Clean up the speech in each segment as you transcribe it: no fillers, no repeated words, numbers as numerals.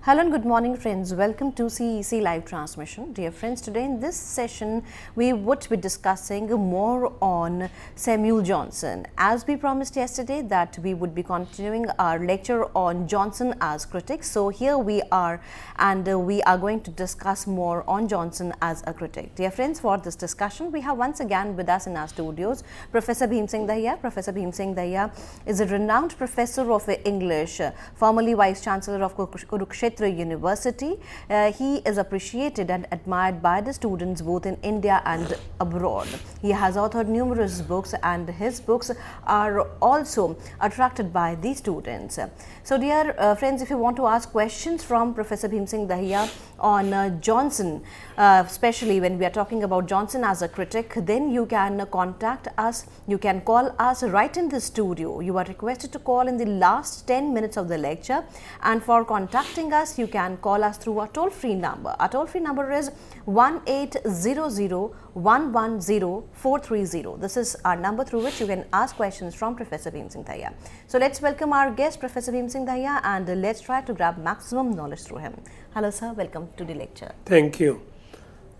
Hello and good morning friends, welcome to CEC live transmission. Dear friends, today in this session we would be discussing more on Samuel Johnson. As we promised yesterday that we would be continuing our lecture on Johnson as critic. So here we are and we are going to discuss more on Johnson as a critic. Dear friends, for this discussion we have once again with us in our studios Professor Bhim Singh Dahiya. Professor Bhim Singh Dahiya is a renowned professor of English, formerly Vice Chancellor of Kurukshetra University. He is appreciated and admired by the students both in India and abroad. He has authored numerous books and his books are also attracted by the students. So dear friends, if you want to ask questions from Professor Bhim Singh Dahiya on Johnson, especially when we are talking about Johnson as a critic, then you can contact us, you can call us right in the studio. You are requested to call in the last 10 minutes of the lecture, and for contacting us you can call us through our toll-free number. Our toll-free number is 1800-110-430. This is our number through which you can ask questions from Professor Bhim Singh Dahiya. So let's welcome our guest Professor Bhim Singh Dahiya and let's try to grab maximum knowledge through him. Hello sir, welcome to the lecture. Thank you.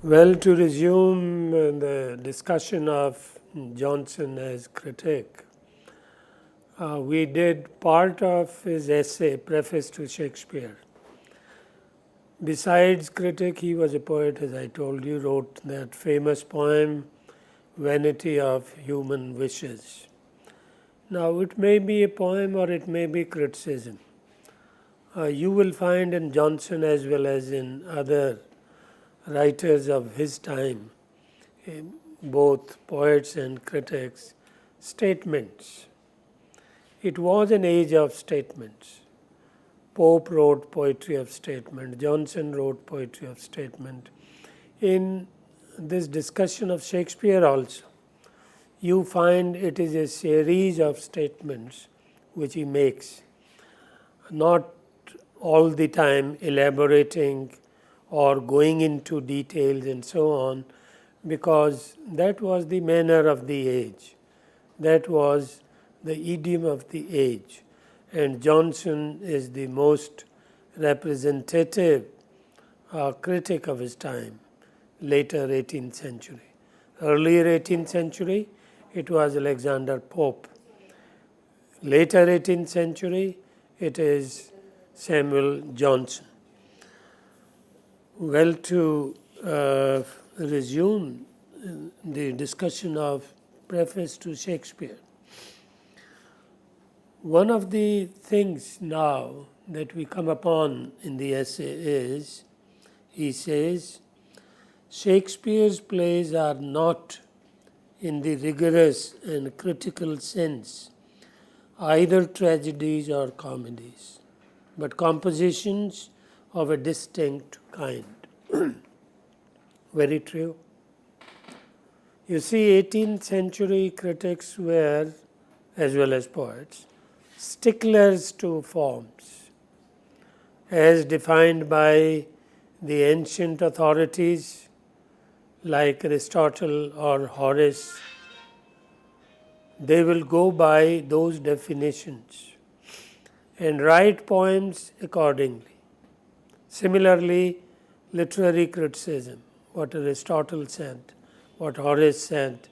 Well, to resume the discussion of Johnson as critic, we did part of his essay, Preface to Shakespeare. Besides critic, he was a poet, as I told you, wrote that famous poem, Vanity of Human Wishes. Now, it may be a poem or it may be criticism. You will find in Johnson as well as in other writers of his time, both poets and critics, statements. It was an age of statements. Pope wrote poetry of statement. Johnson wrote poetry of statement. In this discussion of Shakespeare also, you find it is a series of statements which he makes, not all the time elaborating or going into details and so on, because that was the manner of the age. That was the idiom of the age. And Johnson is the most representative critic of his time, later 18th century. Earlier 18th century, it was Alexander Pope. Later 18th century, it is Samuel Johnson. Well, to resume the discussion of Preface to Shakespeare, one of the things now that we come upon in the essay is, he says, Shakespeare's plays are not, in the rigorous and critical sense, either tragedies or comedies, but compositions of a distinct kind. Very true. You see, 18th century critics were, as well as poets, sticklers to forms, as defined by the ancient authorities like Aristotle or Horace. They will go by those definitions and write poems accordingly. Similarly, literary criticism, what Aristotle said, what Horace said,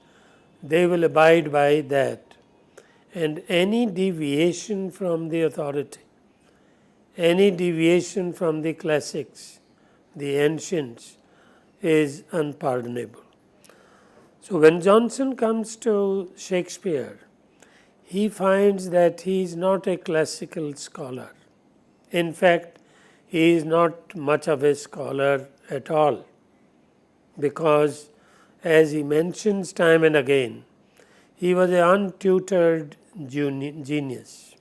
they will abide by that. And any deviation from the authority, any deviation from the classics, the ancients, is unpardonable. So when Johnson comes to Shakespeare, he finds that he is not a classical scholar. In fact, he is not much of a scholar at all, because as he mentions time and again, he was an untutored genius.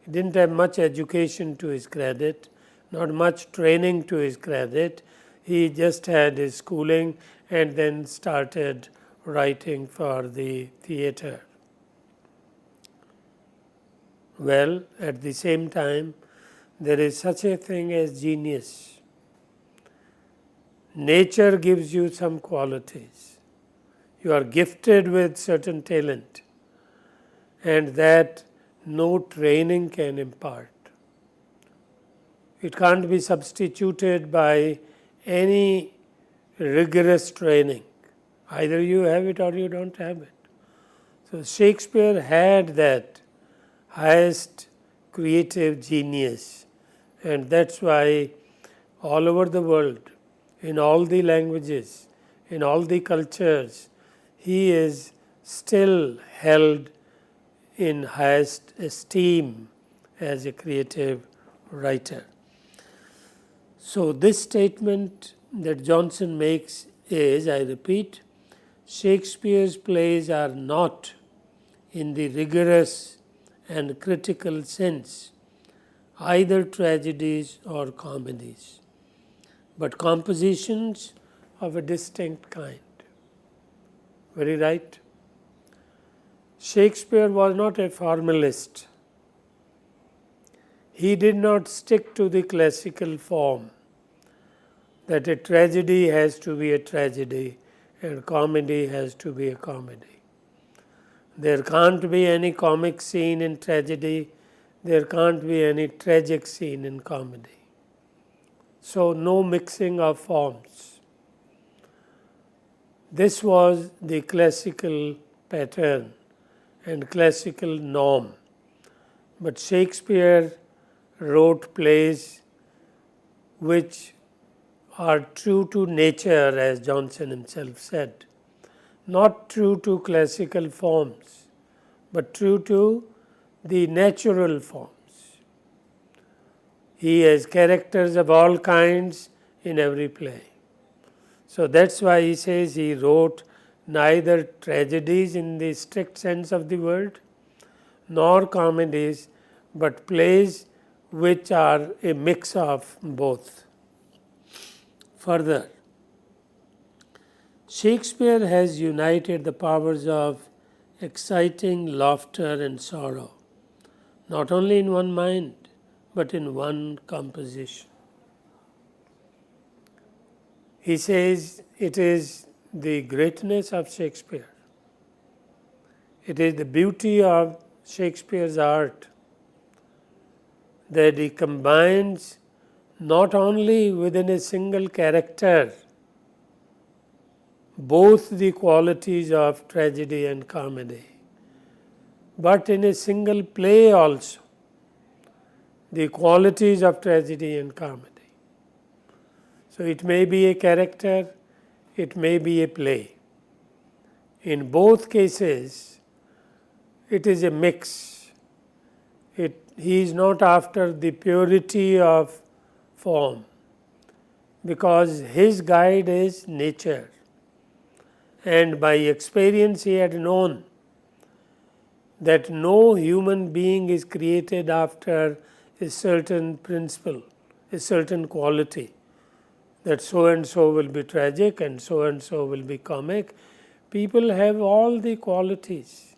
He didn't have much education to his credit, not much training to his credit. He just had his schooling and then started writing for the theatre. Well, at the same time, there is such a thing as genius. Nature gives you some qualities. You are gifted with certain talent, and that no training can impart. It can't be substituted by any rigorous training. Either you have it or you don't have it. So Shakespeare had that highest creative genius, and that's why all over the world, in all the languages, in all the cultures, he is still held in highest esteem as a creative writer. So this statement that Johnson makes is, I repeat, Shakespeare's plays are not, in the rigorous and critical sense, either tragedies or comedies, but compositions of a distinct kind. Very right. Shakespeare was not a formalist. He did not stick to the classical form that a tragedy has to be a tragedy and comedy has to be a comedy. There can't be any comic scene in tragedy, there can't be any tragic scene in comedy. So no mixing of forms. This was the classical pattern and classical norm. But Shakespeare wrote plays which are true to nature, as Johnson himself said, not true to classical forms, but true to the natural forms. He has characters of all kinds in every play. So that's why he says he wrote neither tragedies in the strict sense of the word, nor comedies, but plays which are a mix of both. Further, Shakespeare has united the powers of exciting laughter and sorrow, not only in one mind, but in one composition. He says it is the greatness of Shakespeare. It is the beauty of Shakespeare's art that he combines not only within a single character both the qualities of tragedy and comedy, but in a single play also the qualities of tragedy and comedy. So it may be a character, it may be a play. In both cases, it is a mix. He is not after the purity of form, because his guide is nature. And by experience he had known that no human being is created after a certain principle, a certain quality, that so and so will be tragic and so will be comic. People have all the qualities.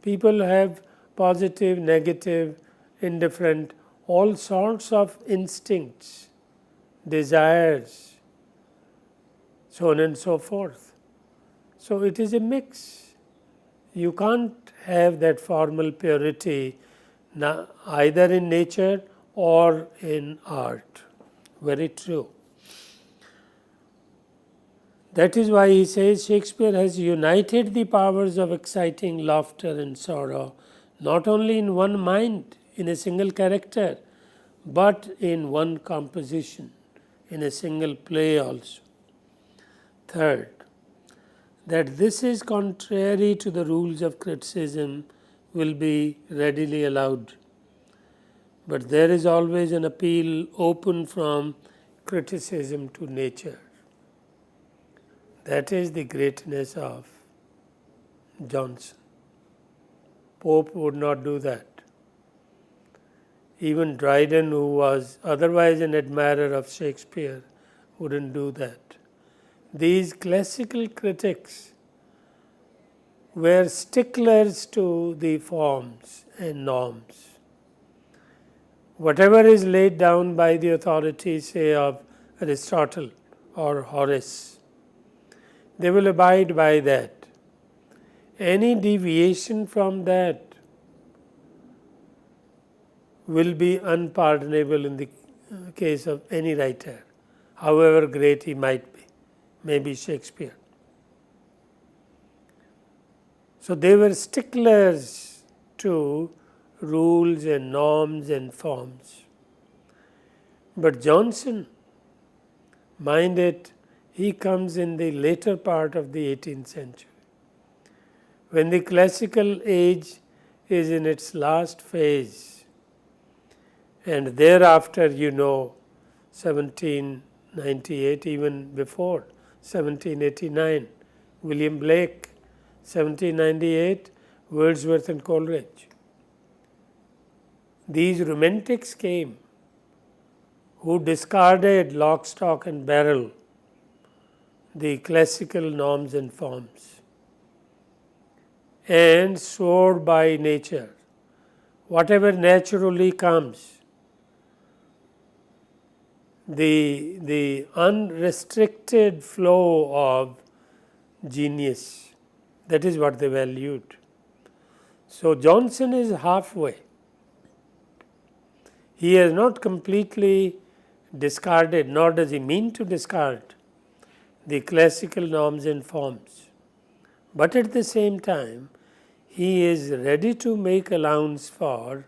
People have positive, negative, indifferent, all sorts of instincts, desires, so on and so forth. So it is a mix. You can't have that formal purity either in nature or in art. Very true. That is why he says Shakespeare has united the powers of exciting laughter and sorrow, not only in one mind, in a single character, but in one composition, in a single play also. Third, that this is contrary to the rules of criticism will be readily allowed. But there is always an appeal open from criticism to nature. That is the greatness of Johnson. Pope would not do that. Even Dryden, who was otherwise an admirer of Shakespeare, wouldn't do that. These classical critics were sticklers to the forms and norms. whatever is laid down by the authorities, say of Aristotle or Horace, they will abide by that. Any deviation from that will be unpardonable in the case of any writer, however great he might be, maybe Shakespeare. So they were sticklers to rules and norms and forms. But Johnson, mind it, he comes in the later part of the 18th century, when the classical age is in its last phase, and thereafter, 1798, even before 1789, William Blake, 1798, Wordsworth and Coleridge. These romantics came who discarded lock, stock and barrel, the classical norms and forms, and swore by nature, whatever naturally comes, the unrestricted flow of genius, that is what they valued. So Johnson is halfway. He has not completely discarded, nor does he mean to discard, the classical norms and forms. But at the same time, he is ready to make allowance for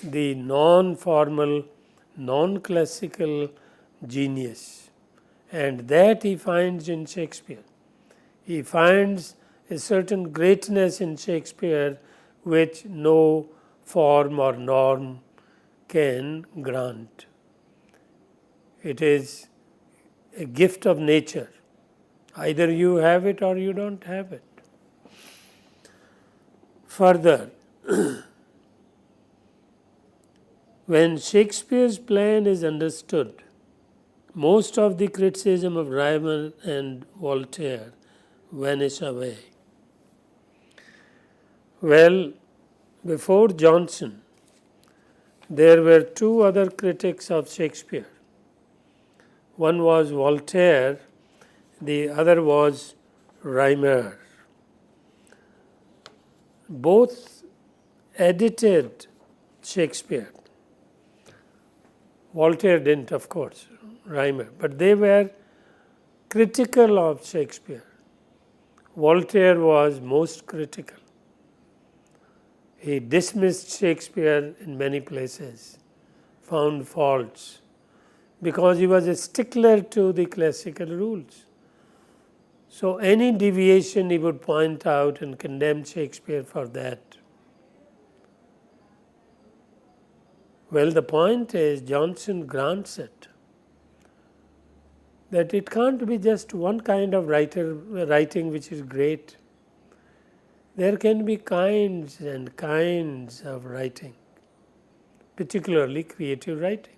the non-formal, non-classical genius, and that he finds in Shakespeare. He finds a certain greatness in Shakespeare which no form or norm can grant. It is a gift of nature. Either you have it or you don't have it. Further, when Shakespeare's plan is understood, most of the criticism of Rymer and Voltaire vanish away. Well, before Johnson, there were two other critics of Shakespeare. One was Voltaire, the other was Rymer. Both edited Shakespeare. Voltaire didn't, of course, Rymer, but they were critical of Shakespeare. Voltaire was most critical. He dismissed Shakespeare in many places, found faults, because he was a stickler to the classical rules. So any deviation he would point out and condemn Shakespeare for that. Well, the point is, Johnson grants it, that it can't be just one kind of writing which is great. There can be kinds and kinds of writing, particularly creative writing.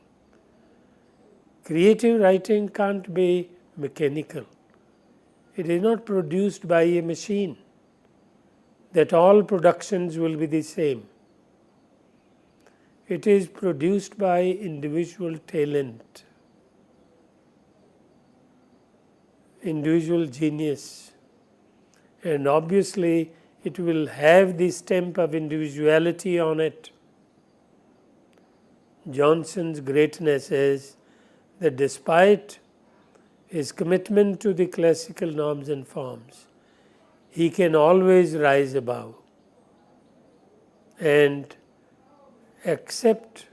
Creative writing can't be mechanical. It is not produced by a machine, that all productions will be the same. It is produced by individual talent, individual genius, and obviously it will have the stamp of individuality on it. Johnson's greatness is that despite his commitment to the classical norms and forms, he can always rise above and accept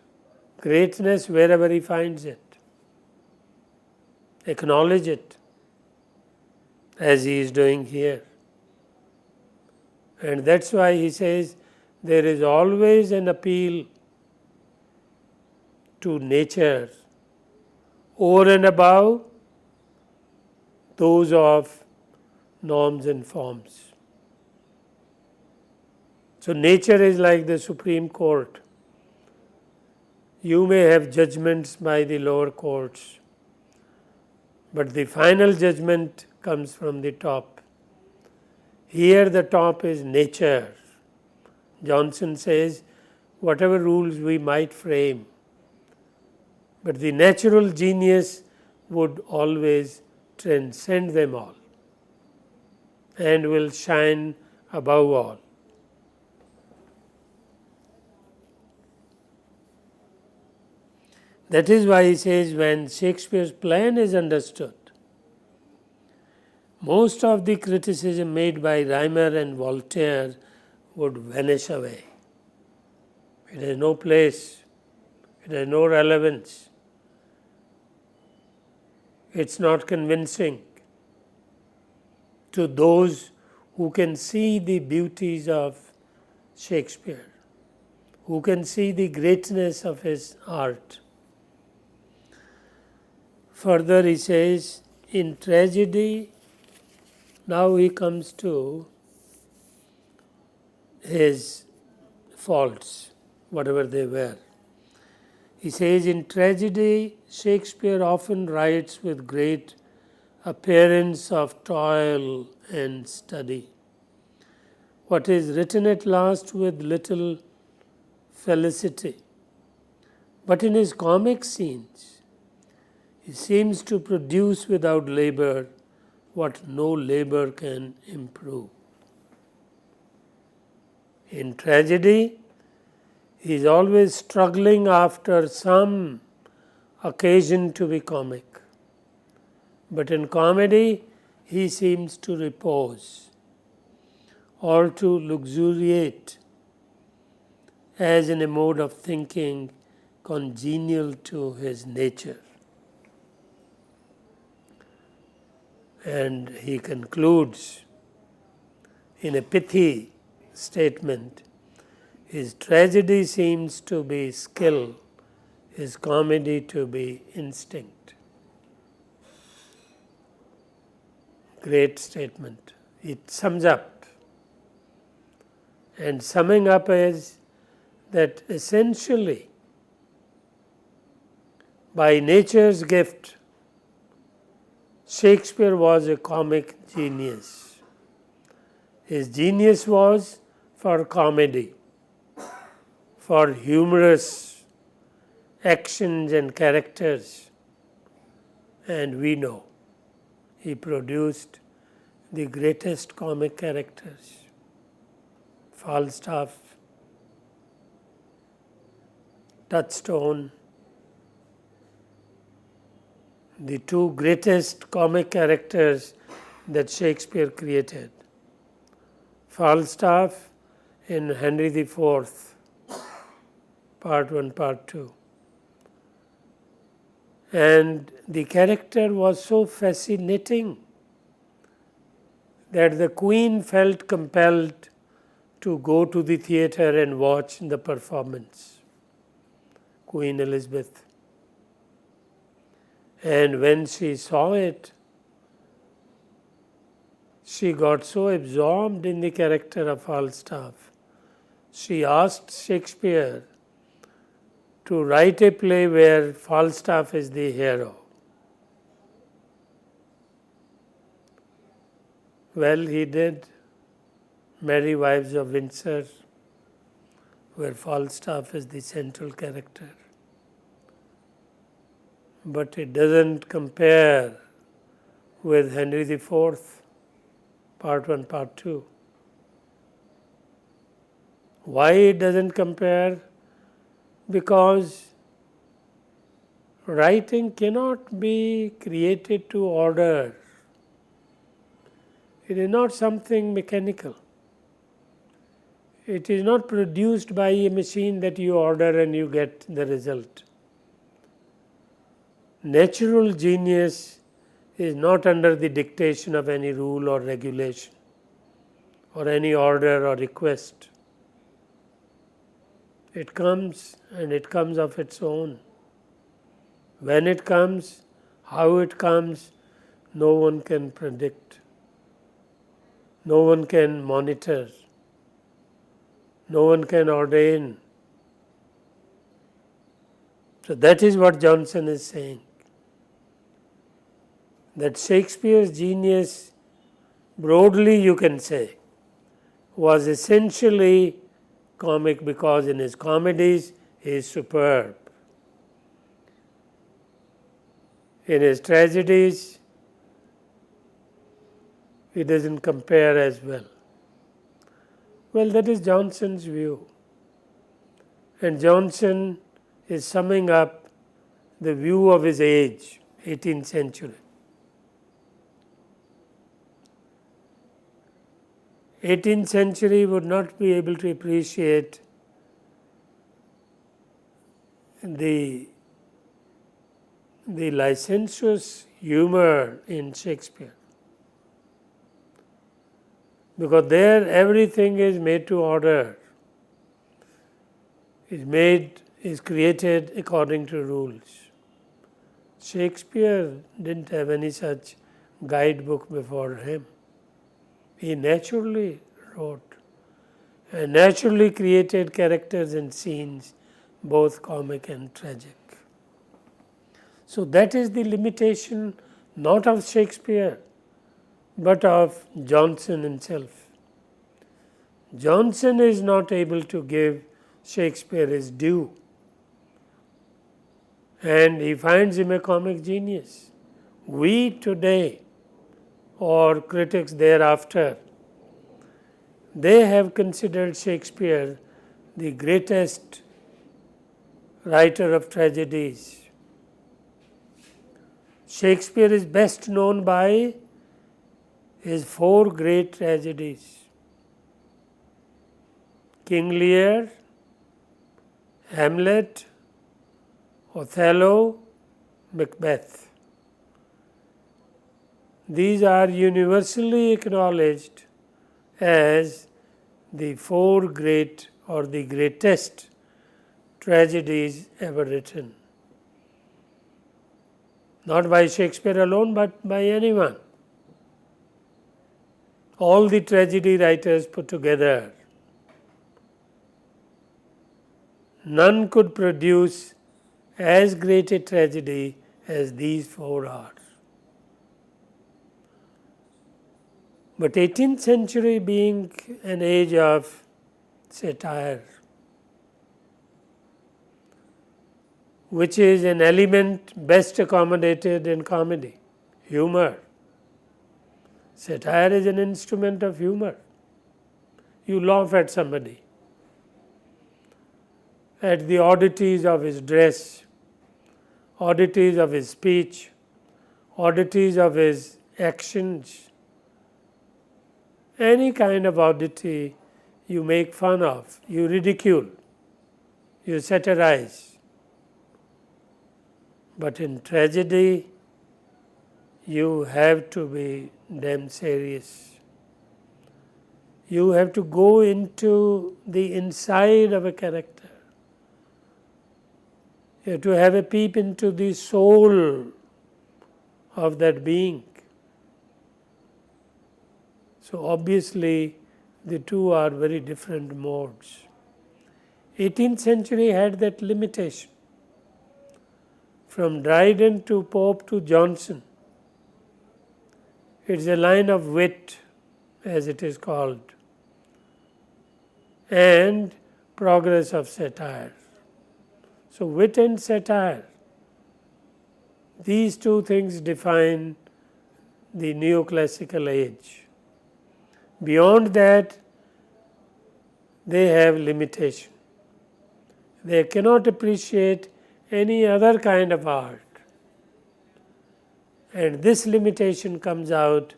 greatness wherever he finds it, acknowledge it, as he is doing here. And that's why he says there is always an appeal to nature over and above those of norms and forms. So nature is like the Supreme Court. You may have judgments by the lower courts, but the final judgment comes from the top. Here the top is nature. Johnson says, whatever rules we might frame. But the natural genius would always transcend them all and will shine above all. That is why he says, when Shakespeare's plan is understood, most of the criticism made by Reimer and Voltaire would vanish away. It has no place, it has no relevance, it's not convincing to those who can see the beauties of Shakespeare, who can see the greatness of his art. Further, he says, in tragedy, now he comes to his faults, whatever they were. He says, in tragedy, Shakespeare often writes with great appearance of toil and study. What is written at last with little felicity. But in his comic scenes, he seems to produce without labor what no labor can improve. In tragedy, he is always struggling after some occasion to be comic. But in comedy, he seems to repose or to luxuriate as in a mode of thinking congenial to his nature. And he concludes in a pithy statement, his tragedy seems to be skill, his comedy to be instinct. Great statement. It sums up. And summing up is that essentially, by nature's gift, Shakespeare was a comic genius. His genius was for comedy, for humorous actions and characters, and we know he produced the greatest comic characters. Falstaff, Touchstone, the two greatest comic characters that Shakespeare created. Falstaff in Henry IV, Part 1, Part 2. And the character was so fascinating that the Queen felt compelled to go to the theatre and watch the performance, Queen Elizabeth. And when she saw it, she got so absorbed in the character of Falstaff. She asked Shakespeare to write a play where Falstaff is the hero. Well, he did Merry Wives of Windsor, where Falstaff is the central character. But it doesn't compare with Henry IV, Part 1, Part 2. Why it doesn't compare? Because writing cannot be created to order. It is not something mechanical. It is not produced by a machine that you order and you get the result. Natural genius is not under the dictation of any rule or regulation or any order or request. It comes and it comes of its own. When it comes, how it comes, no one can predict. No one can monitor. No one can ordain. So that is what Johnson is saying. That Shakespeare's genius, broadly you can say, was essentially comic because in his comedies he is superb. In his tragedies, he doesn't compare as well. Well, that is Johnson's view. And Johnson is summing up the view of his age, 18th century. 18th century would not be able to appreciate the licentious humor in Shakespeare, because there everything is made to order, is created according to rules. Shakespeare didn't have any such guidebook before him. He naturally wrote and naturally created characters and scenes, both comic and tragic. So that is the limitation not of Shakespeare but of Johnson himself. Johnson is not able to give Shakespeare his due, and he finds him a comic genius. We today, or critics thereafter, they have considered Shakespeare the greatest writer of tragedies. Shakespeare is best known by his 4 great tragedies: King Lear, Hamlet, Othello, Macbeth. These are universally acknowledged as the 4 great or the greatest tragedies ever written. Not by Shakespeare alone, but by anyone. All the tragedy writers put together, none could produce as great a tragedy as these 4 are. But 18th century being an age of satire, which is an element best accommodated in comedy, humor. Satire is an instrument of humor. You laugh at somebody, at the oddities of his dress, oddities of his speech, oddities of his actions. Any kind of oddity you make fun of, you ridicule, you satirize. But in tragedy, you have to be damn serious. You have to go into the inside of a character. You have to have a peep into the soul of that being. So obviously, the two are very different modes. 18th century had that limitation. From Dryden to Pope to Johnson, it's a line of wit, as it is called, and progress of satire. So wit and satire, these two things define the neoclassical age. Beyond that, they have limitation. They cannot appreciate any other kind of art. And this limitation comes out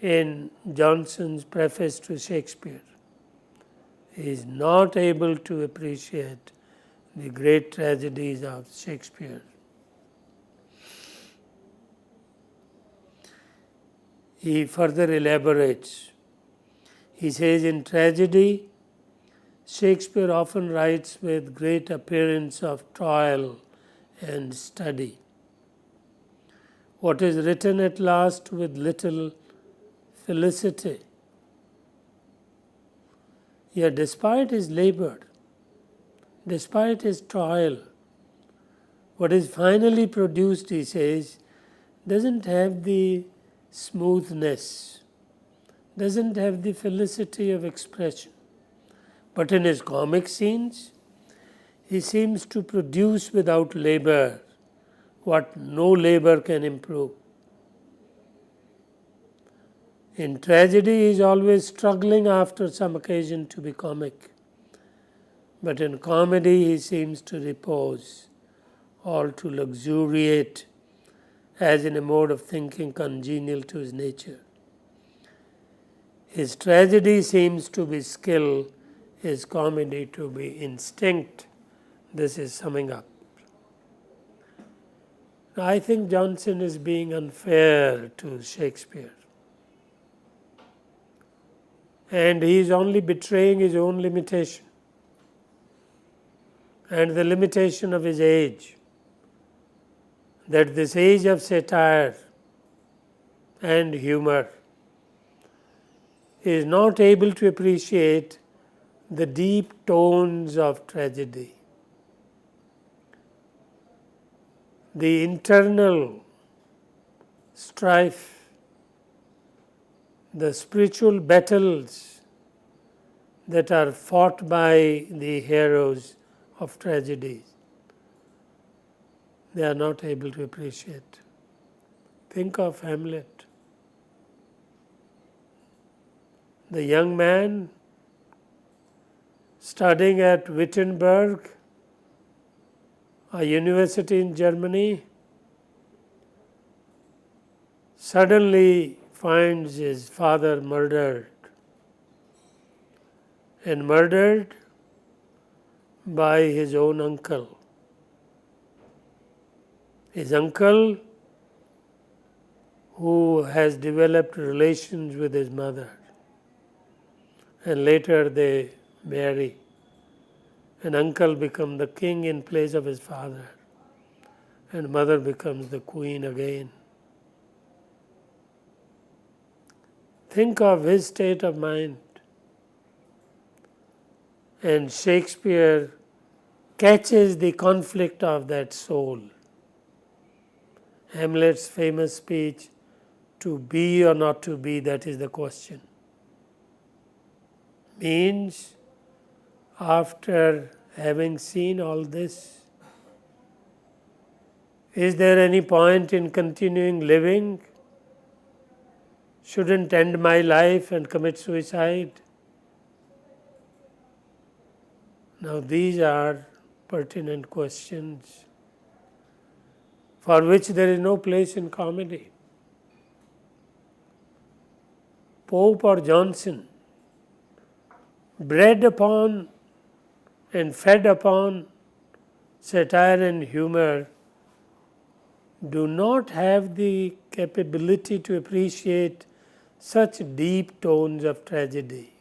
in Johnson's preface to Shakespeare. He is not able to appreciate the great tragedies of Shakespeare. He further elaborates. He says, in tragedy, Shakespeare often writes with great appearance of toil and study. What is written at last with little felicity. Yet despite his labor, despite his toil, what is finally produced, he says, doesn't have the smoothness, doesn't have the felicity of expression, But in his comic scenes, he seems to produce without labor what no labor can improve. In tragedy, he is always struggling after some occasion to be comic. But in comedy, he seems to repose, or to luxuriate, as in a mode of thinking congenial to his nature. His tragedy seems to be skill, his comedy to be instinct. This is summing up. I think Johnson is being unfair to Shakespeare. And he is only betraying his own limitation and the limitation of his age. That this age of satire and humor is not able to appreciate the deep tones of tragedy, the internal strife, the spiritual battles that are fought by the heroes of tragedies. They are not able to appreciate. Think of Hamlet. The young man studying at Wittenberg, a university in Germany, suddenly finds his father murdered, and murdered by his own uncle. His uncle, who has developed relations with his mother, and later they marry, and uncle becomes the king in place of his father, and mother becomes the queen again. Think of his state of mind. And Shakespeare catches the conflict of that soul. Hamlet's famous speech, to be or not to be, that is the question. Means, after having seen all this, is there any point in continuing living? Shouldn't end my life and commit suicide? Now these are pertinent questions for which there is no place in comedy. Pope or Johnson, bred upon and fed upon satire and humor, do not have the capability to appreciate such deep tones of tragedy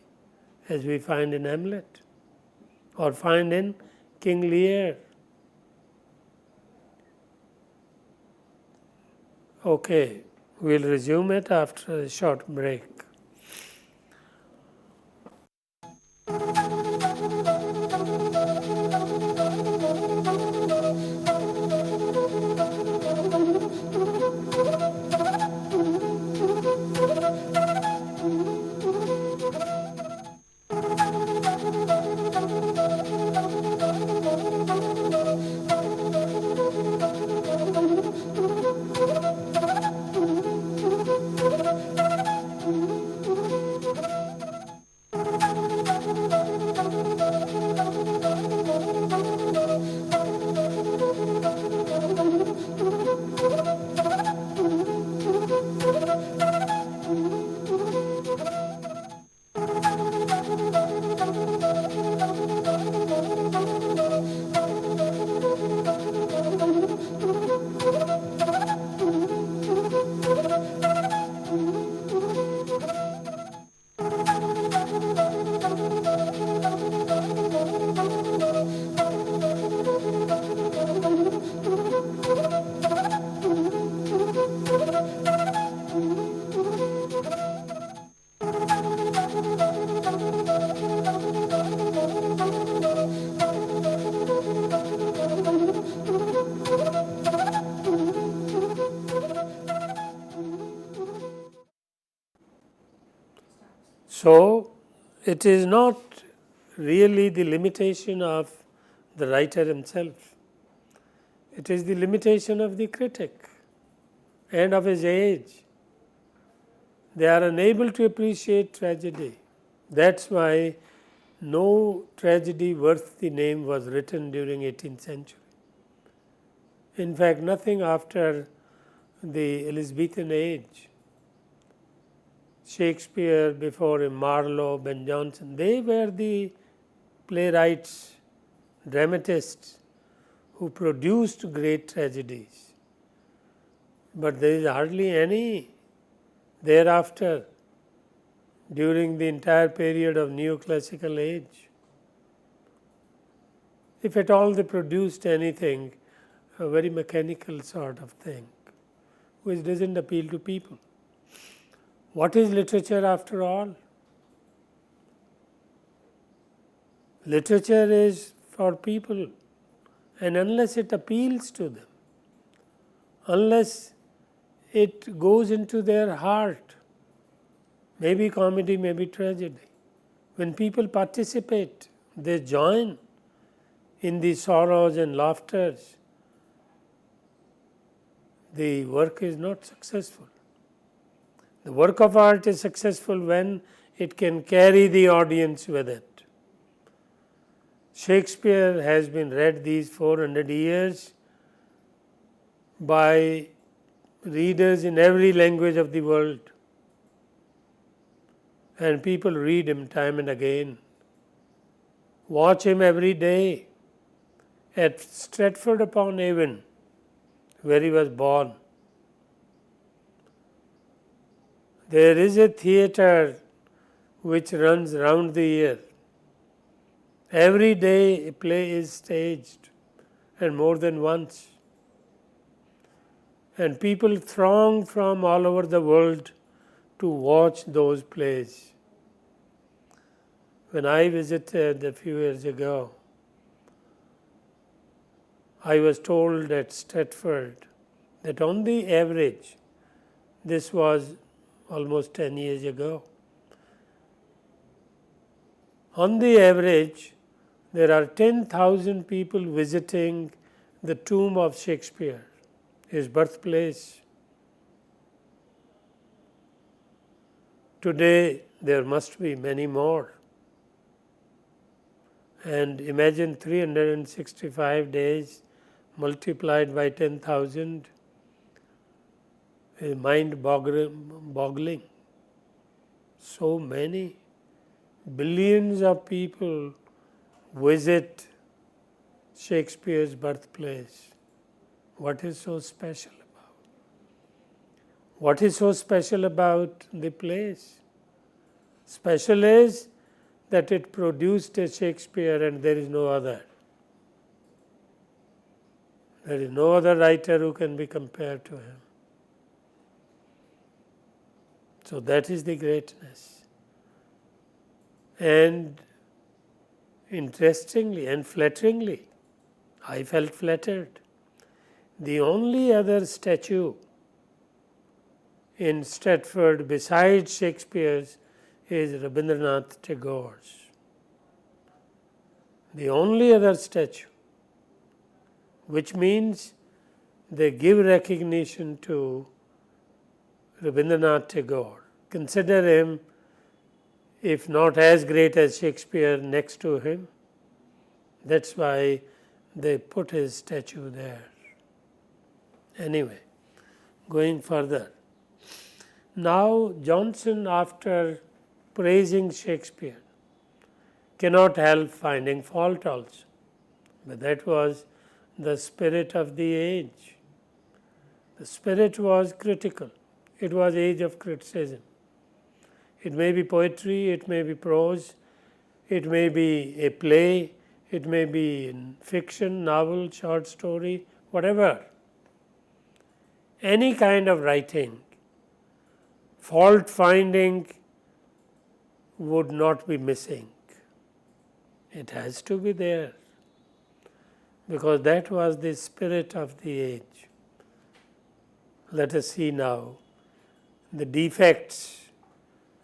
as we find in Hamlet or find in King Lear. Okay, we'll resume it after a short break. So, it is not really the limitation of the writer himself. It is the limitation of the critic and of his age. They are unable to appreciate tragedy. That's why no tragedy worth the name was written during 18th century. In fact, nothing after the Elizabethan age. Shakespeare, before him, Marlowe, Ben Jonson, they were the playwrights, dramatists who produced great tragedies. But there is hardly any thereafter during the entire period of Neoclassical age. If at all they produced anything, a very mechanical sort of thing, which doesn't appeal to people. What is literature after all? Literature is for people, and unless it appeals to them, unless it goes into their heart, maybe comedy, maybe tragedy, when people participate, they join in the sorrows and laughters, the work is not successful. The work of art is successful when it can carry the audience with it. Shakespeare has been read these 400 years by readers in every language of the world, and people read him time and again, watch him every day. At Stratford-upon-Avon, where he was born, there is a theatre which runs round the year. Every day a play is staged, and more than once. And people throng from all over the world to watch those plays. When I visited a few years ago, I was told at Stratford that on the average, this was almost 10 years ago, on the average, there are 10,000 people visiting the tomb of Shakespeare, his birthplace. Today, there must be many more. And imagine 365 days multiplied by 10,000 is mind-boggling. So many billions of people visit Shakespeare's birthplace. What is so special about? What is so special about the place? Special is that it produced a Shakespeare and there is no other. There is no other writer who can be compared to him. So that is the greatness. And interestingly and flatteringly, I felt flattered. The only other statue in Stratford besides Shakespeare's is Rabindranath Tagore's. The only other statue, which means they give recognition to Rabindranath Tagore. Consider him, if not as great as Shakespeare, next to him. That's why they put his statue there. Anyway, going further. Now Johnson, after praising Shakespeare, cannot help finding fault also. But that was the spirit of the age. The spirit was critical. It was age of criticism. It may be poetry, it may be prose, it may be a play, it may be fiction, novel, short story, whatever. Any kind of writing, fault finding would not be missing. It has to be there, because that was the spirit of the age. Let us see now the defects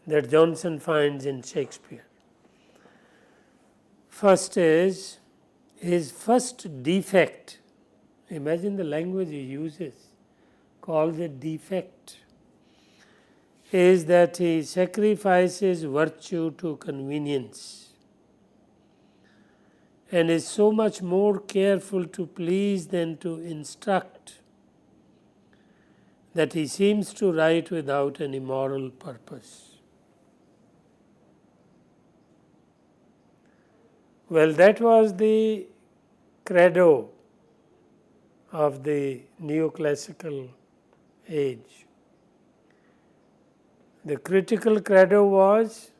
that Johnson finds in Shakespeare. First is his first defect. Imagine the language he uses, calls it defect, is that he sacrifices virtue to convenience and is so much more careful to please than to instruct that he seems to write without any moral purpose. Well, that was the credo of the neoclassical age. The critical credo was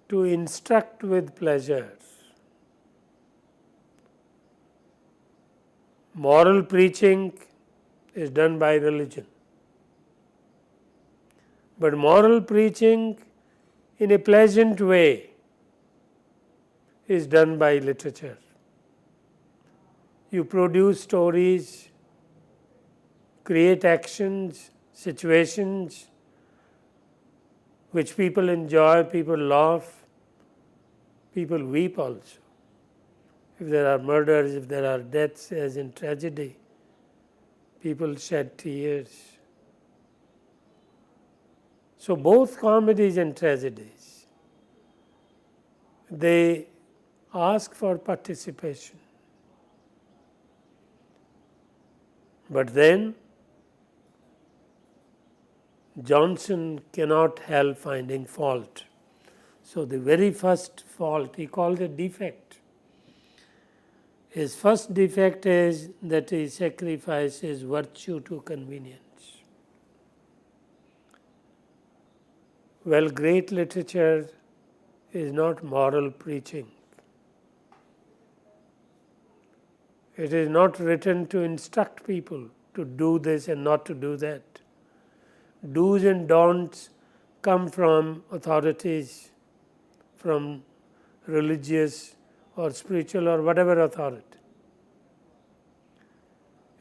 to instruct with pleasure. Moral preaching is done by religion, but moral preaching in a pleasant way is done by literature. You produce stories, create actions, situations which people enjoy, people laugh, people weep also. If there are murders, if there are deaths, as in tragedy, people shed tears. So both comedies and tragedies, they ask for participation. But then Johnson cannot help finding fault. So the very first fault, he called it defect. His first defect is that he sacrifices virtue to convenience. Well, great literature is not moral preaching. It is not written to instruct people to do this and not to do that. Do's and don'ts come from authorities, from religious or spiritual or whatever authority.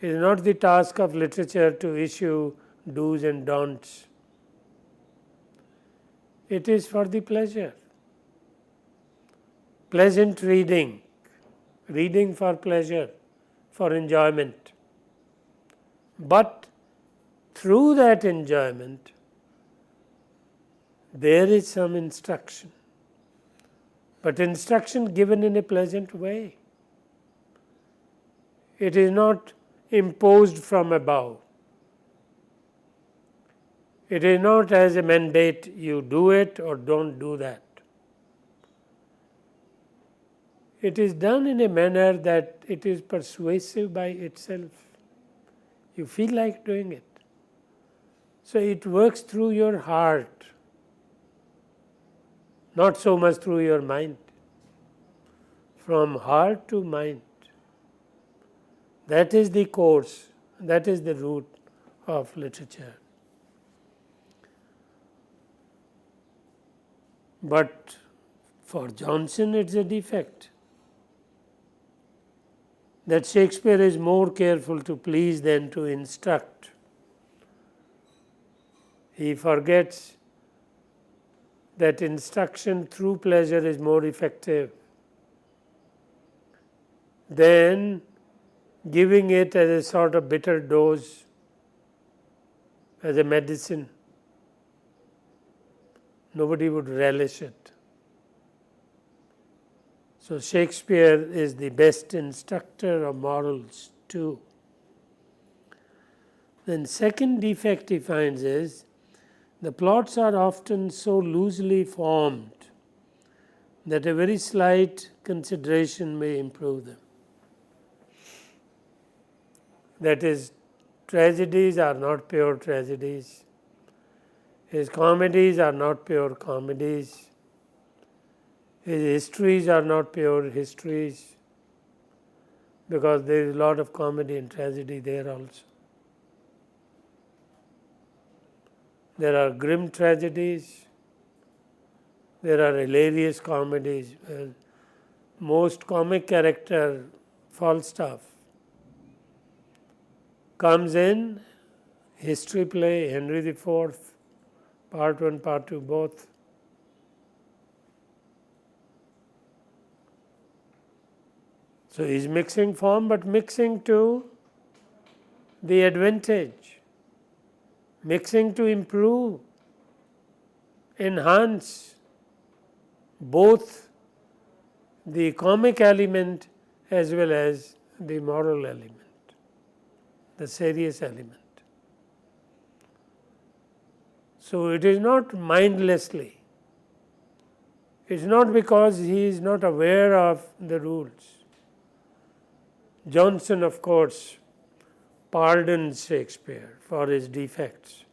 It is not the task of literature to issue do's and don'ts. It is for the pleasure. Pleasant reading, reading for pleasure, for enjoyment. But through that enjoyment, there is some instruction. But instruction given in a pleasant way. It is not imposed from above. It is not as a mandate, you do it or don't do that. It is done in a manner that it is persuasive by itself. You feel like doing it. So it works through your heart, not so much through your mind. From heart to mind. That is the course, that is the root of literature. But for Johnson, it's a defect that Shakespeare is more careful to please than to instruct. He forgets that instruction through pleasure is more effective than giving it as a sort of bitter dose, as a medicine. Nobody would relish it. So Shakespeare is the best instructor of morals too. Then second defect he finds is the plots are often so loosely formed that a very slight consideration may improve them. That is, tragedies are not pure tragedies. His comedies are not pure comedies. His histories are not pure histories, because there is a lot of comedy and tragedy there also. There are grim tragedies, there are hilarious comedies. Most comic character, Falstaff, comes in history play, Henry IV, part 1, part 2 both. So he is mixing form, but mixing to the advantage, mixing to improve, enhance both the comic element as well as the moral element, the serious element. So it is not mindlessly. It is not because he is not aware of the rules. Johnson, of course, pardons Shakespeare for his defects.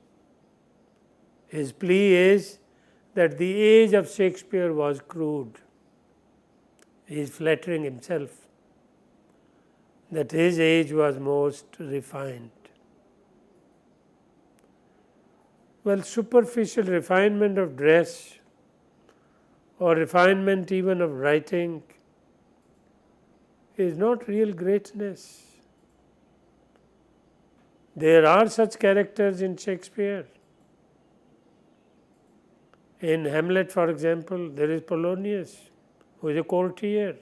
His plea is that the age of Shakespeare was crude. He is flattering himself that his age was most refined. Well, superficial refinement of dress or refinement even of writing is not real greatness. There are such characters in Shakespeare. In Hamlet, for example, there is Polonius, who is a courtier,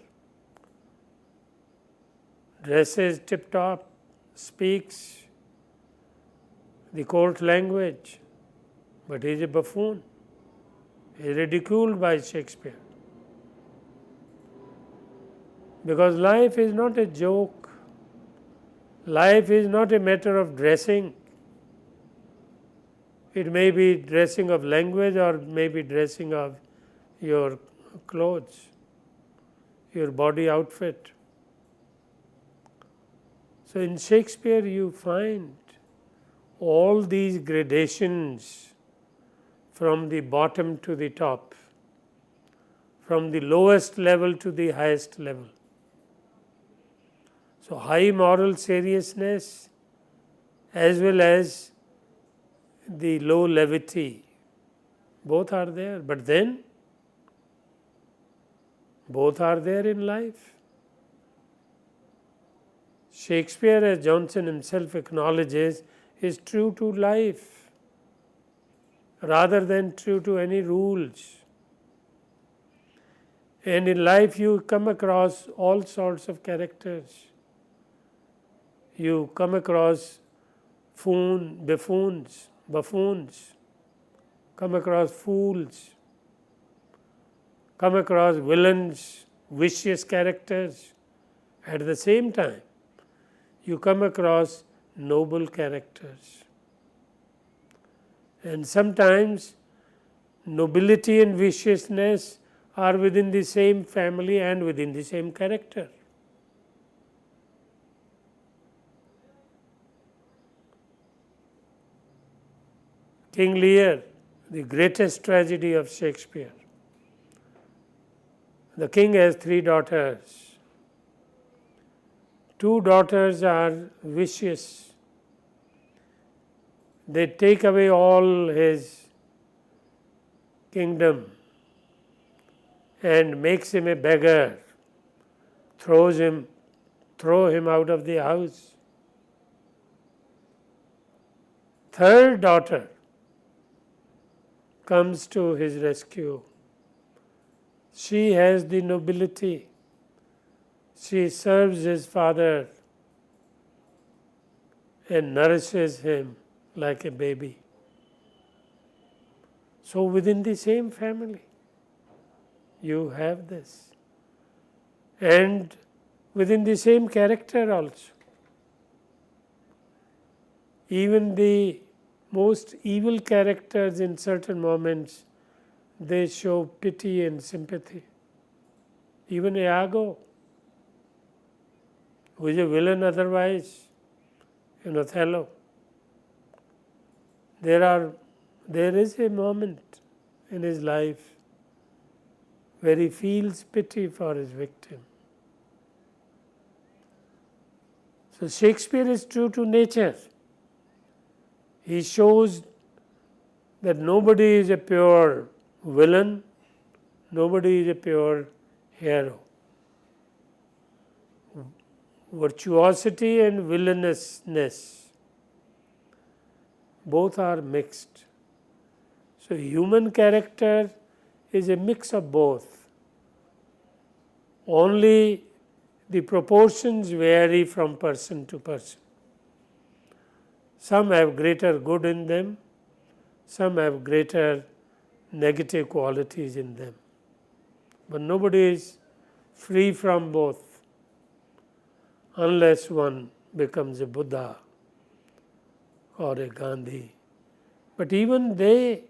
dresses tip-top, speaks the court language, but he is a buffoon. He is ridiculed by Shakespeare. Because life is not a joke. Life is not a matter of dressing. It may be dressing of language or maybe dressing of your clothes, your body outfit. So in Shakespeare you find all these gradations from the bottom to the top, from the lowest level to the highest level. So high moral seriousness as well as the low levity, both are there, but then both are there in life. Shakespeare, as Johnson himself acknowledges, is true to life rather than true to any rules. And in life you come across all sorts of characters. You come across buffoons, come across fools, come across villains, vicious characters. At the same time, you come across noble characters. And sometimes nobility and viciousness are within the same family and within the same character. King Lear, the greatest tragedy of Shakespeare. The king has 3 daughters. 2 daughters are vicious. They take away all his kingdom and makes him a beggar, throw him out of the house. 3rd daughter comes to his rescue. She has the nobility. She serves his father and nourishes him like a baby. So within the same family, you have this. And within the same character also. Even the most evil characters in certain moments, they show pity and sympathy. Even Iago, who is a villain otherwise, in Othello, there is a moment in his life where he feels pity for his victim. So Shakespeare is true to nature. He shows that nobody is a pure villain, nobody is a pure hero. Virtuosity and villainousness, both are mixed. So human character is a mix of both. Only the proportions vary from person to person. Some have greater good in them, some have greater negative qualities in them, but nobody is free from both unless one becomes a Buddha or a Gandhi. But even they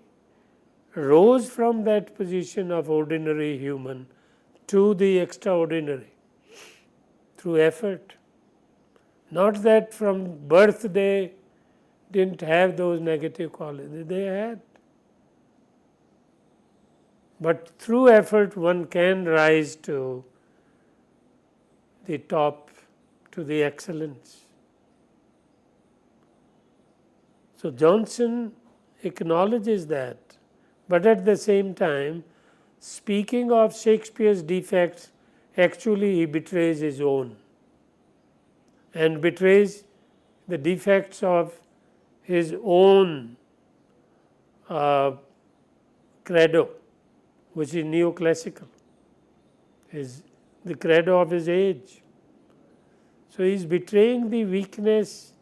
rose from that position of ordinary human to the extraordinary through effort. Not that from birth they didn't have those negative qualities, they had. But through effort one can rise to the top, to the excellence. So Johnson acknowledges that, but at the same time, speaking of Shakespeare's defects, actually he betrays his own and betrays the defects of his own credo, which is neoclassical, is the credo of his age. So he is betraying the weakness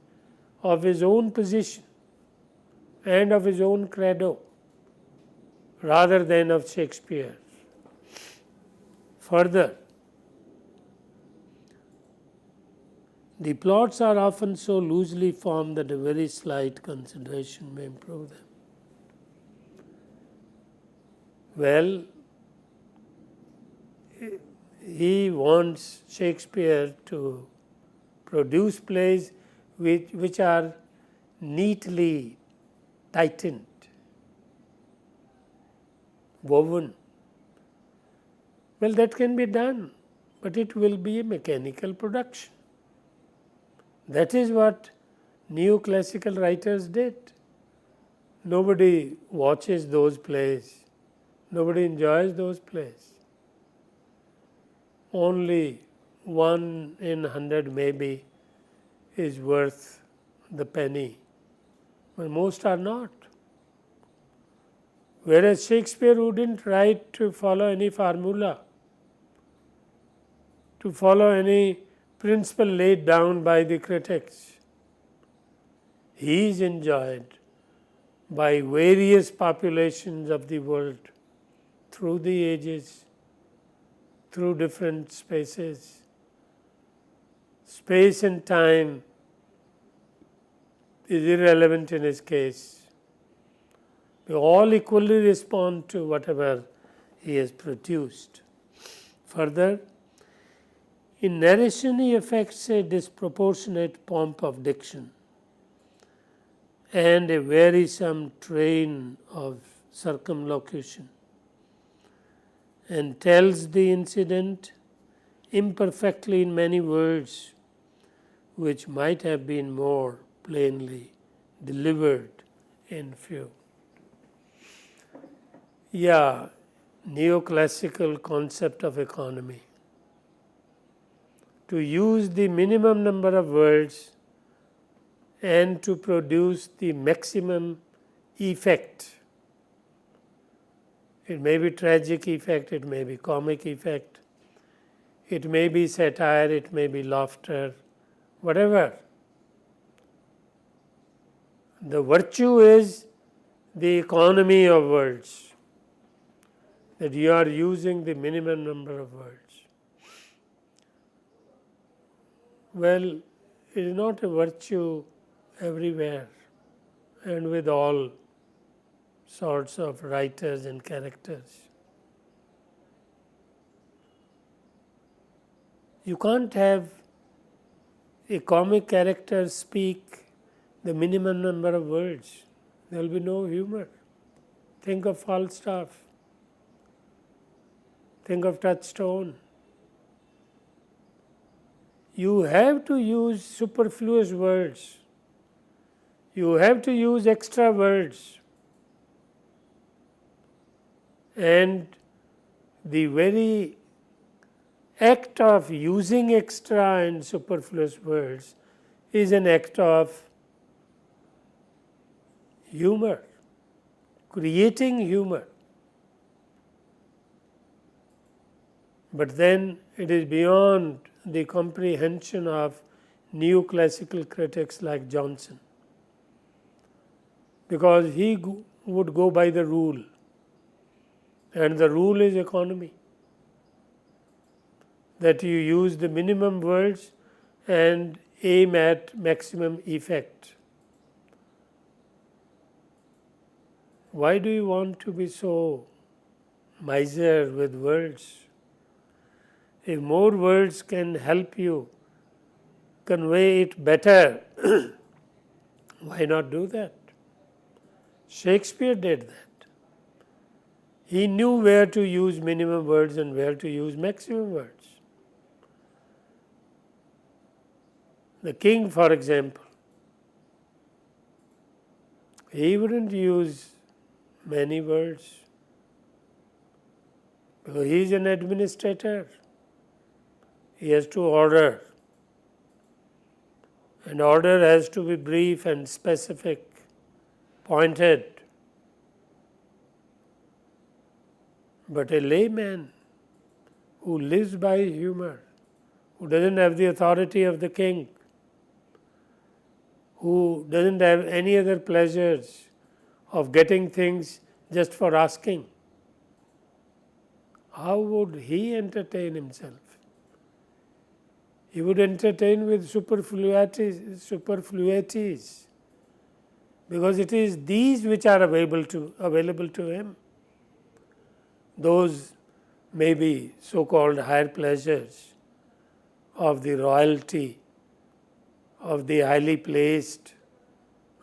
of his own position and of his own credo rather than of Shakespeare. Further, the plots are often so loosely formed that a very slight consideration may improve them. Well, he wants Shakespeare to produce plays which are neatly tightened, woven. Well, that can be done, but it will be a mechanical production. That is what neoclassical writers did. Nobody watches those plays. Nobody enjoys those plays. Only 1 in 100 maybe is worth the penny, but most are not. Whereas Shakespeare wouldn't write to follow any formula, to follow any principle laid down by the critics. He is enjoyed by various populations of the world through the ages, through different spaces. Space and time is irrelevant in his case. We all equally respond to whatever he has produced. Further, in narration he affects a disproportionate pomp of diction and a wearisome train of circumlocution, and tells the incident imperfectly in many words, which might have been more plainly delivered in few. Neoclassical concept of economy. To use the minimum number of words and to produce the maximum effect. It may be tragic effect, it may be comic effect, it may be satire, it may be laughter, whatever. The virtue is the economy of words, that you are using the minimum number of words. Well, it is not a virtue everywhere and with all sorts of writers and characters. You can't have a comic character speak the minimum number of words. There will be no humor. Think of Falstaff. Think of Touchstone. You have to use superfluous words. You have to use extra words. And the very act of using extra and superfluous words is an act of humor, creating humor. But then it is beyond the comprehension of neoclassical critics like Johnson, because he would go by the rule, and the rule is economy, that you use the minimum words and aim at maximum effect. Why do you want to be so miser with words? If more words can help you convey it better, why not do that? Shakespeare did that. He knew where to use minimum words and where to use maximum words. The king, for example, he wouldn't use many words because he is an administrator. He has to order, and order has to be brief and specific, pointed. But a layman who lives by humor, who doesn't have the authority of the king, who doesn't have any other pleasures of getting things just for asking, how would he entertain himself? He would entertain with superfluities, because it is these which are available to him. Those may be so-called higher pleasures of the royalty, of the highly placed,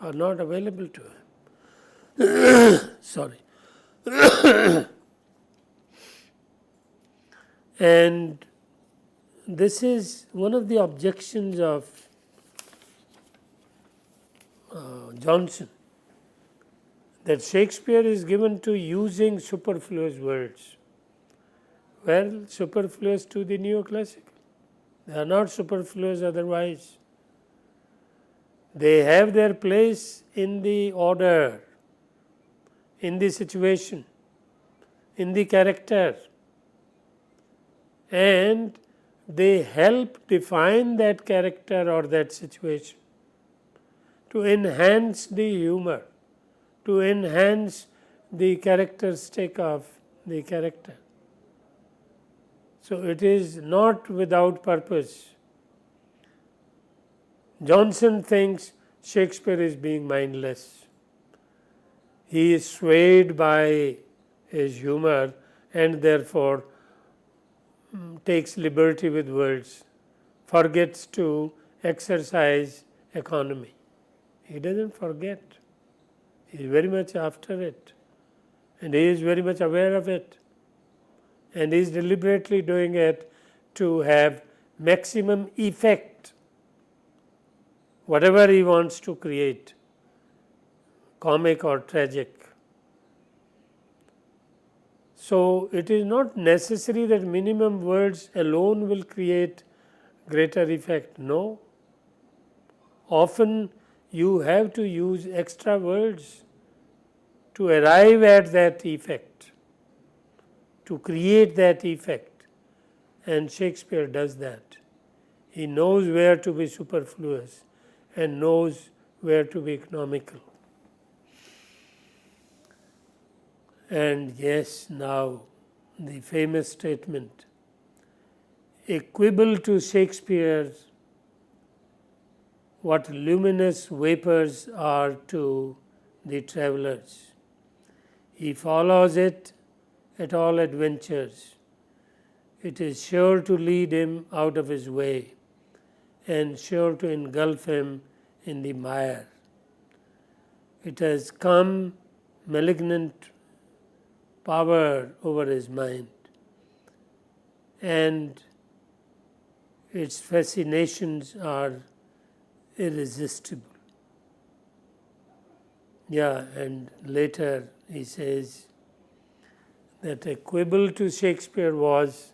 are not available to him. Sorry. And this is one of the objections of Johnson, that Shakespeare is given to using superfluous words. Well, superfluous to the neoclassical. They are not superfluous otherwise. They have their place in the order, in the situation, in the character, and they help define that character or that situation, to enhance the humor, to enhance the characteristic of the character. So it is not without purpose. Johnson thinks Shakespeare is being mindless. He is swayed by his humor and therefore takes liberty with words, forgets to exercise economy. He doesn't forget. He is very much after it, and he is very much aware of it, and he is deliberately doing it to have maximum effect, whatever he wants to create, comic or tragic. So it is not necessary that minimum words alone will create greater effect. No. Often you have to use extra words to arrive at that effect, to create that effect. And Shakespeare does that. He knows where to be superfluous and knows where to be economical. And yes, now the famous statement, equable to Shakespeare's what luminous vapors are to the travellers. He follows it at all adventures. It is sure to lead him out of his way and sure to engulf him in the mire. It has come malignant power over his mind, and its fascinations are irresistible. Yeah, and later he says that a quibble to Shakespeare was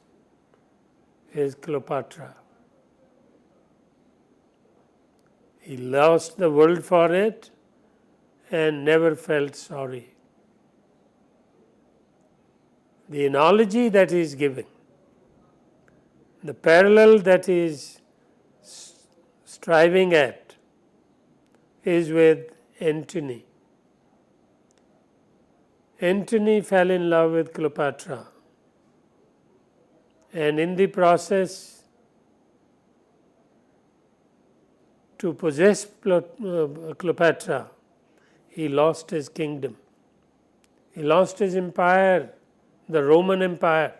his Cleopatra. He lost the world for it and never felt sorry. The analogy that he is giving, The parallel that is striving at is with Antony. Antony fell in love with Cleopatra, and in the process, to possess Cleopatra, he lost his kingdom. He lost his empire, the Roman Empire,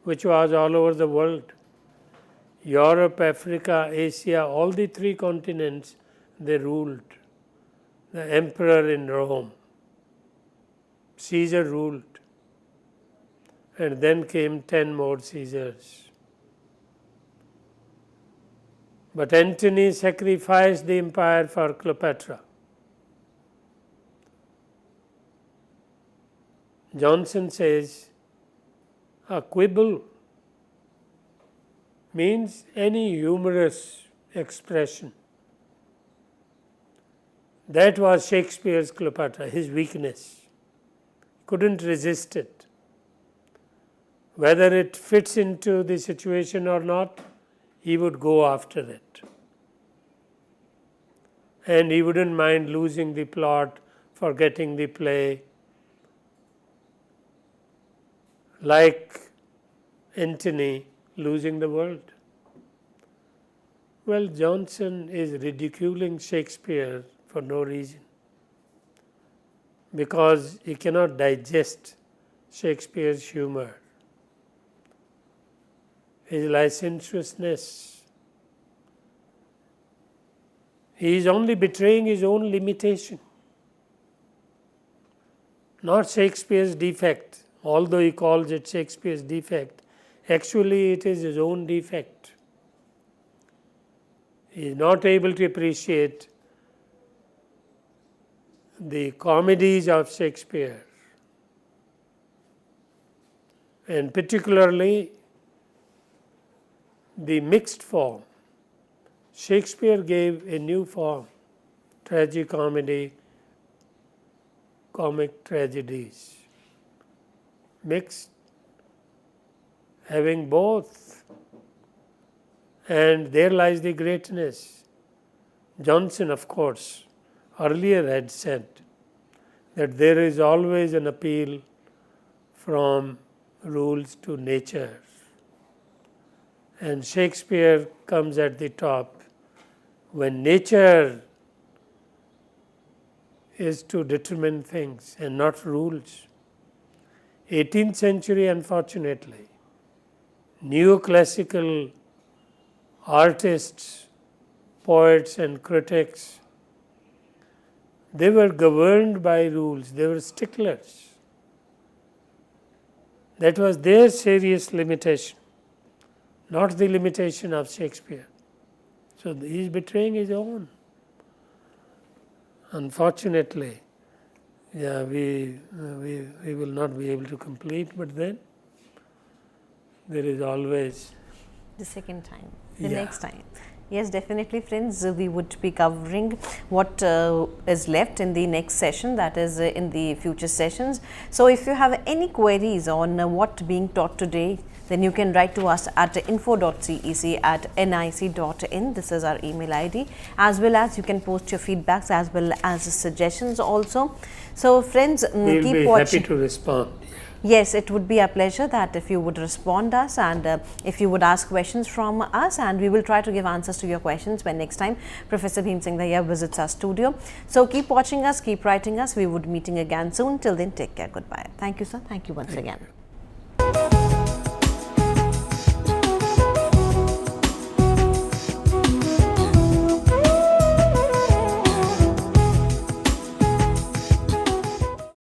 which was all over the world. Europe, Africa, Asia, all the three continents, they ruled. The emperor in Rome, Caesar ruled, and then came 10 more Caesars. But Antony sacrificed the empire for Cleopatra. Johnson says, a quibble means any humorous expression. That was Shakespeare's Cleopatra, his weakness. Couldn't resist it. Whether it fits into the situation or not, he would go after it. And he wouldn't mind losing the plot, forgetting the play. Like Antony losing the world. Well, Johnson is ridiculing Shakespeare for no reason, because he cannot digest Shakespeare's humor, his licentiousness. He is only betraying his own limitation, not Shakespeare's defect. Although he calls it Shakespeare's defect, actually it is his own defect. He is not able to appreciate the comedies of Shakespeare, and particularly the mixed form. Shakespeare gave a new form, tragicomedy, comic tragedies. Mixed, having both, and there lies the greatness. Johnson, of course, earlier had said that there is always an appeal from rules to nature, and Shakespeare comes at the top when nature is to determine things and not rules. 18th century, unfortunately, neoclassical artists, poets and critics, they were governed by rules, they were sticklers. That was their serious limitation, not the limitation of Shakespeare. So he is betraying his own. Unfortunately, we will not be able to complete, but then there is always the second time, the next time. Yes, definitely, friends. We would be covering what is left in the next session, that is in the future sessions. So if you have any queries on what being taught today, then you can write to us at info.cec@nic.in. This is our email ID, as well as you can post your feedbacks as well as suggestions also. So friends, we'll keep be watching. Happy to respond. Yes, it would be a pleasure that if you would respond us, and if you would ask questions from us, and we will try to give answers to your questions when next time Professor Bhim Singh Dahiya visits our studio. So keep watching us, keep writing us. We would be meeting again soon. Till then, take care. Goodbye. Thank you, sir. Thank you once again.